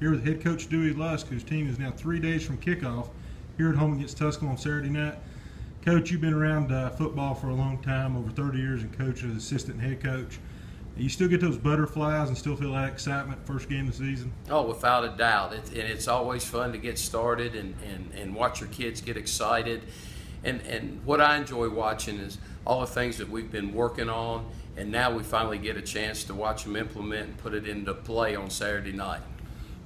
here with head coach Dewey Lusk, whose team is now 3 days from kickoff here at home against Tusculum on Saturday night. Coach, you've been around football for a long time, over 30 years in coaching as assistant and head coach. You still get those butterflies and still feel that excitement first game of the season? Oh, without a doubt. It's always fun to get started and watch your kids get excited. And what I enjoy watching is all the things that we've been working on, and now we finally get a chance to watch them implement and put it into play on Saturday night.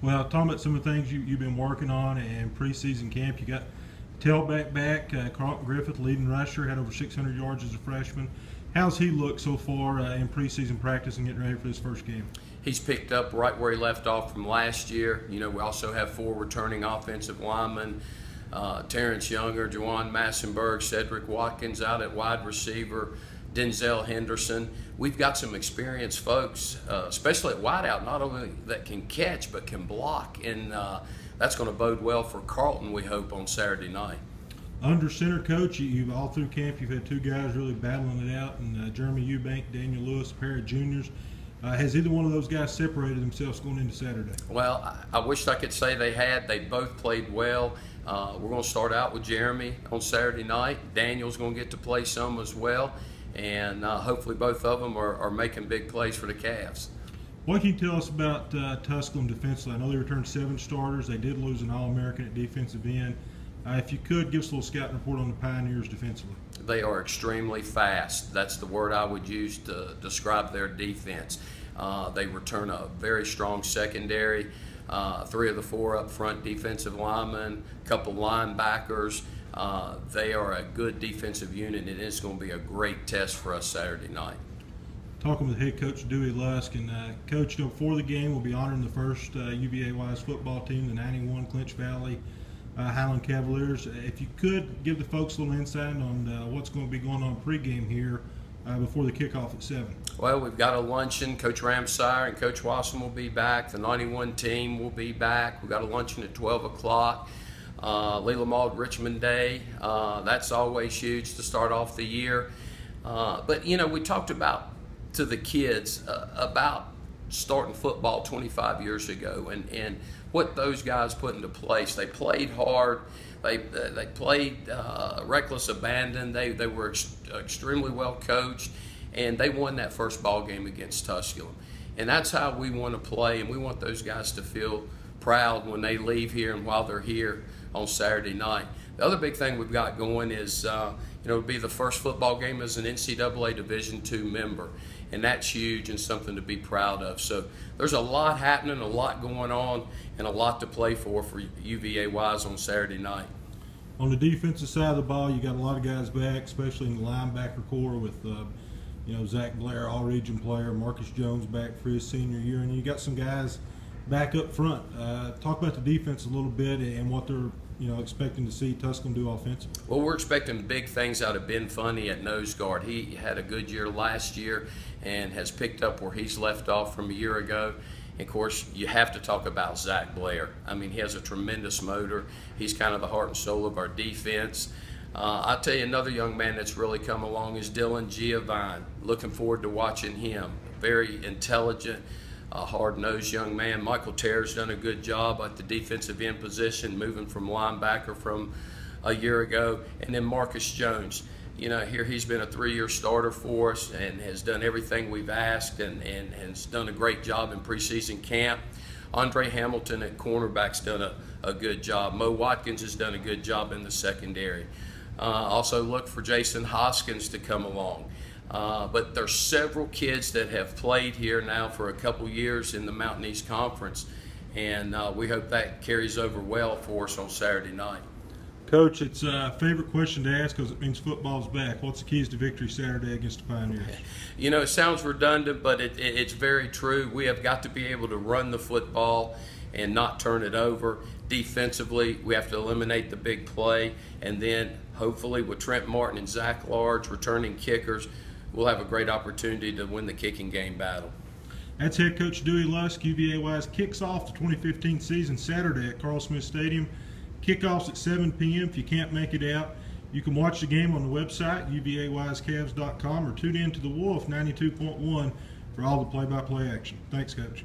Well, talking about some of the things you've been working on in preseason camp, you got tailback back, Carlton Griffith, leading rusher, had over 600 yards as a freshman. How's he looked so far in preseason practice and getting ready for his first game? He's picked up right where he left off from last year. You know, we also have 4 returning offensive linemen, Terrence Younger, Juwan Massenberg, Cedric Watkins out at wide receiver, Denzel Henderson. We've got some experienced folks, especially at wideout, not only that can catch but can block, and that's going to bode well for Carlton, we hope, on Saturday night. Under center, coach, you've all through camp, you've had 2 guys really battling it out, and Jeremy Eubank, Daniel Lewis, a pair of juniors. Has either one of those guys separated themselves going into Saturday? Well, I wish I could say they had. They both played well. We're going to start out with Jeremy on Saturday night. Daniel's going to get to play some as well, and hopefully both of them are making big plays for the Cavs. What can you tell us about Tusculum defensively? I know they returned 7 starters. They did lose an All-American at defensive end. If you could, give us a little scouting report on the Pioneers defensively. They are extremely fast. That's the word I would use to describe their defense. They return a very strong secondary, 3 of the 4 up front defensive linemen, a couple linebackers. They are a good defensive unit, and it's going to be a great test for us Saturday night. Talking with head coach Dewey Lusk, and coach, before the game, we'll be honoring the first UVA-wise football team, the '91 Clinch Valley Highland Cavaliers. If you could give the folks a little insight on what's going to be going on pregame here before the kickoff at 7. Well, we've got a luncheon. Coach Ramsire and Coach Wasson will be back. The 91 team will be back. We've got a luncheon at 12 o'clock. Leland Maud Richmond Day. That's always huge to start off the year. But, you know, we talked about to the kids about starting football 25 years ago and what those guys put into place. They played hard. They played reckless abandon. They were extremely well coached, and they won that first ball game against Tusculum. And that's how we want to play, and we want those guys to feel proud when they leave here and while they're here on Saturday night. The other big thing we've got going is, it'll be the first football game as an NCAA Division II member, and that's huge and something to be proud of. So there's a lot happening, a lot going on, and a lot to play for UVA-wise on Saturday night. On the defensive side of the ball, you got a lot of guys back, especially in the linebacker core with, Zach Blair, all-region player, Marcus Jones back for his senior year, and you got some guys back up front. Talk about the defense a little bit and what they're expecting to see Tusculum do offensively. Well, we're expecting big things out of Ben Funny at nose guard. He had a good year last year and has picked up where he's left off from a year ago. And of course, you have to talk about Zach Blair. I mean, he has a tremendous motor. He's kind of the heart and soul of our defense. I'll tell you another young man that's really come along is Dylan Giovanni. Looking forward to watching him. Very intelligent, hard-nosed young man. Michael Terr's done a good job at the defensive end position, moving from linebacker from a year ago. And then Marcus Jones. Here he's been a 3-year starter for us and has done everything we've asked and has done a great job in preseason camp. Andre Hamilton at cornerback's done a good job. Mo Watkins has done a good job in the secondary. Also look for Jason Hoskins to come along. But there's several kids that have played here now for a couple years in the Mountain East Conference, and we hope that carries over well for us on Saturday night. Coach, it's a favorite question to ask because it means football's back. What's the keys to victory Saturday against the Pioneers? It sounds redundant, but it's very true. We have got to be able to run the football and not turn it over. Defensively, we have to eliminate the big play, and then hopefully with Trent Martin and Zach Large returning kickers, we'll have a great opportunity to win the kicking game battle. That's head coach Dewey Lusk. UVA-wise kicks off the 2015 season Saturday at Carl Smith Stadium. Kickoff's at 7 p.m. If you can't make it out, you can watch the game on the website, uvawisecavs.com, or tune in to the Wolf 92.1 for all the play-by-play action. Thanks, Coach.